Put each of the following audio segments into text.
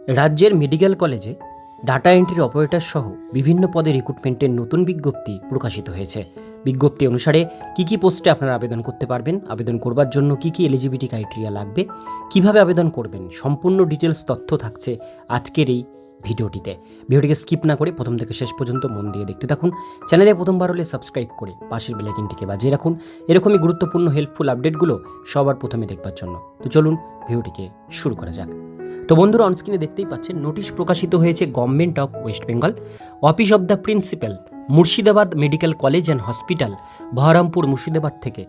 রাজ্যের মেডিকেল কলেজে data entry operator সহ বিভিন্ন পদে রিক্রুটমেন্টের নতুন বিজ্ঞপ্তি প্রকাশিত হয়েছে। বিজ্ঞপ্তি অনুসারে কী পোস্টে আপনারা আবেদন করতে পারবেন, আবেদন করবার জন্য কী এলিজিবিলিটি ক্রাইটেরিয়া লাগবে, কিভাবে আবেদন করবেন, সম্পূর্ণ ডিটেলস তথ্য থাকছে আজকের এই ভিডিওটিকে স্কিপ না করে প্রথম থেকে শেষ পর্যন্ত মন দিয়ে দেখতে থাকুন। চ্যানেলে প্রথমবার হলে সাবস্ক্রাইব করে পাশের বেল আইকনটিকে বাজিয়ে রাখুন এরকমই গুরুত্বপূর্ণ হেল্পফুল আপডেটগুলো সবার প্রথমে দেখবার জন্য। তো চলুন ভিডিওটিকে শুরু করা যাক। তো বন্ধুরা, অনস্ক্রিনে দেখতেই পাচ্ছেন নোটিশ প্রকাশিত হয়েছে government of West Bengal, office of the principal, Murshidabad medical college and hospital, Baharampur, Murshidabad থেকে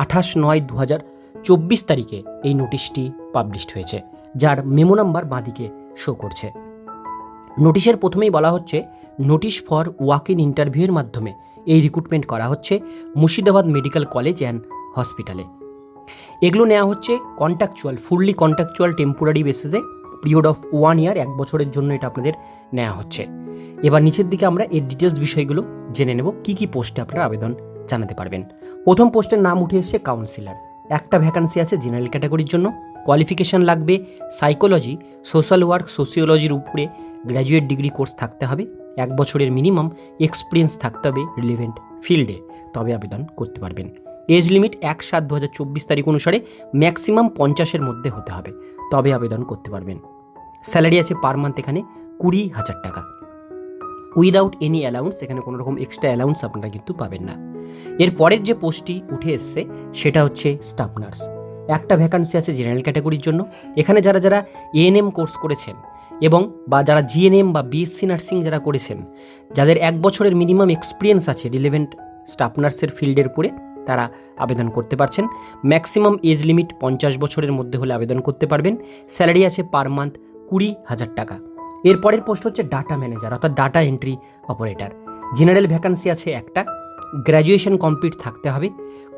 28/9/2024 তারিখে এই নোটিশটি পাবলিশড হয়েছে, যার মেমো নাম্বার বাঁদিকে শো করছে। নোটিশের প্রথমেই বলা হচ্ছে নোটিশ ফর ওয়াক ইন ইন্টারভিউয়ের মাধ্যমে এই রিক্রুটমেন্ট করা হচ্ছে মুর্শিদাবাদ মেডিকেল কলেজ অ্যান্ড হসপিটালে। এগুলো নেওয়া হচ্ছে ফুললি কন্ট্রাকচুয়াল টেম্পোরারি বেসিসে, পিরিয়ড অফ 1 ইয়ার, 1 বছরের জন্য এটা আপনাদের নেওয়া হচ্ছে। এবার নিচের দিকে আমরা এর ডিটেলস বিষয়গুলো জেনে নেব, কী পোস্টে আপনারা আবেদন জানাতে পারবেন। প্রথম পোস্টের নাম উঠে এসছে কাউন্সিলর। একটা ভ্যাকান্সি আছে জেনারেল ক্যাটাগরির জন্য। কোয়ালিফিকেশান লাগবে সাইকোলজি, সোশ্যাল ওয়ার্ক, সোশিওলজির উপরে গ্র্যাজুয়েট ডিগ্রি কোর্স থাকতে হবে, 1 বছরের মিনিমাম এক্সপিরিয়েন্স থাকতে হবে রিলেভেন্ট ফিল্ডে, তবে আবেদন করতে পারবেন। এজ লিমিট 1/7/2024 তারিখ অনুসারে ম্যাক্সিমাম 50-এর মধ্যে হতে হবে, তবে আবেদন করতে পারবেন। স্যালারি আছে পার মান্থ এখানে 20,000 টাকা, উইদাউট এনি অ্যালাউন্স। এখানে কোনো রকম এক্সট্রা অ্যালাউন্স আপনারা কিন্তু পাবেন না। এর পরের যে পোস্টটি উঠে এসছে সেটা হচ্ছে স্টাফ নার্স। একটা ভ্যাকান্সি আছে জেনারেল ক্যাটাগরির জন্য। এখানে যারা এএনএম কোর্স করেছেন এবং বা যারা জিএনএম বা বিএসসি নার্সিং যারা করেছেন, যাদের 1 বছরের মিনিমাম এক্সপিরিয়েন্স আছে রিলেভেন্ট স্টাফ নার্সের ফিল্ডের উপরে, তারা আবেদন করতে পারছেন। ম্যাক্সিমাম এজ লিমিট 50 বছরের মধ্যে হলে আবেদন করতে পারবেন। স্যালারি আছে পার মান্থ 20,000 টাকা। এরপরের পোস্ট হচ্ছে ডাটা ম্যানেজার অর্থাৎ data entry operator. General vacancy আছে একটা, গ্র্যাজুয়েশন কমপ্লিট থাকতে হবে,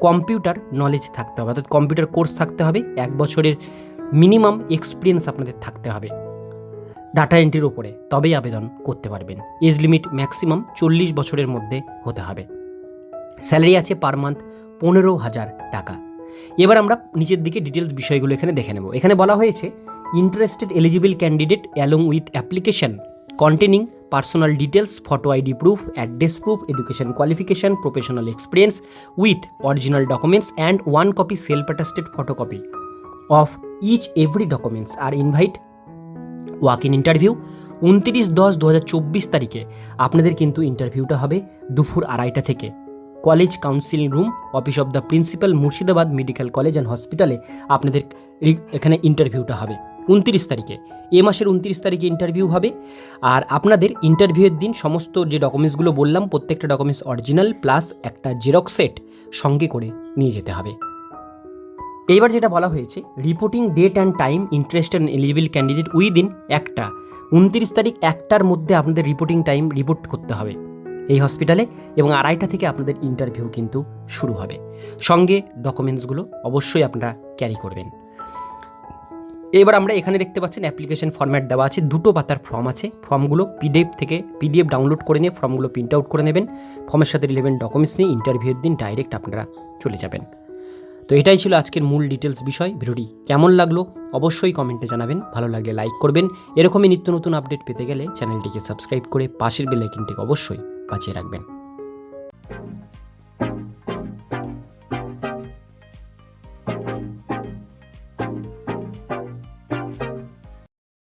কম্পিউটার নলেজ থাকতে হবে অর্থাৎ কম্পিউটার কোর্স থাকতে হবে, 1 বছরের মিনিমাম এক্সপিরিয়েন্স আপনাদের থাকতে হবে ডাটা এন্ট্রির ওপরে, তবেই আবেদন করতে পারবেন। এজ লিমিট ম্যাক্সিমাম 40 বছরের মধ্যে হতে হবে। স্যালারি আছে পার মান্থ 15,000 টাকা। এবার আমরা নিচের দিকে ডিটেলস বিষয়গুলো এখানে দেখে নেব। এখানে বলা হয়েছে interested eligible candidate along with application containing personal details, photo ID proof, address proof, education qualification, professional experience with original documents and 1 copy self attested photocopy of each every documents are invite walk in interview. 29/10/2024 তারিখে আপনাদের কিন্তু ইন্টারভিউটা হবে দুপুর 2:30 থেকে college counselling room, office of the principal, Murshidabad medical college and হসপিটালে আপনাদের এখানে ইন্টারভিউটা হবে 29 তারিখে। এ মাসের 29 তারিখে ইন্টারভিউ হবে। আর আপনাদের ইন্টারভিউয়ের দিন সমস্ত যে ডকুমেন্টসগুলো বললাম প্রত্যেকটা ডকুমেন্টস অরিজিনাল প্লাস একটা জেরক্স সেট সঙ্গে করে নিয়ে যেতে হবে। এইবার যেটা বলা হয়েছে reporting date and time interested and eligible candidate within 29 তারিখ 1টার মধ্যে আপনাদের রিপোর্টিং টাইম রিপোর্ট করতে হবে এই হসপিটালে, এবং 2:30 থেকে আপনাদের ইন্টারভিউ কিন্তু শুরু হবে। সঙ্গে ডকুমেন্টসগুলো অবশ্যই আপনারা ক্যারি করবেন। এবার আমরা এখানে দেখতে পাচ্ছেন অ্যাপ্লিকেশন ফরম্যাট দেওয়া আছে, 2টো পাতার ফর্ম আছে। ফর্মগুলো পিডিএফ ডাউনলোড করে নিয়ে ফর্মগুলো প্রিন্ট আউট করে নেবেন। ফর্মের সাথে রিলেভেন্ট ডকুমেন্টস নিয়ে ইন্টারভিউর দিন ডাইরেক্ট আপনারা চলে যাবেন। তো এটাই ছিল আজকের মূল ডিটেলস বিষয়। ভিডিওটি কেমন লাগলো অবশ্যই কমেন্টে জানাবেন, ভালো লাগলে লাইক করবেন। এরকমই নিত্য নতুন আপডেট পেতে গেলে চ্যানেলটিকে সাবস্ক্রাইব করে পাশের বেল আইকনটিকে অবশ্যই বাজিয়ে রাখবেন।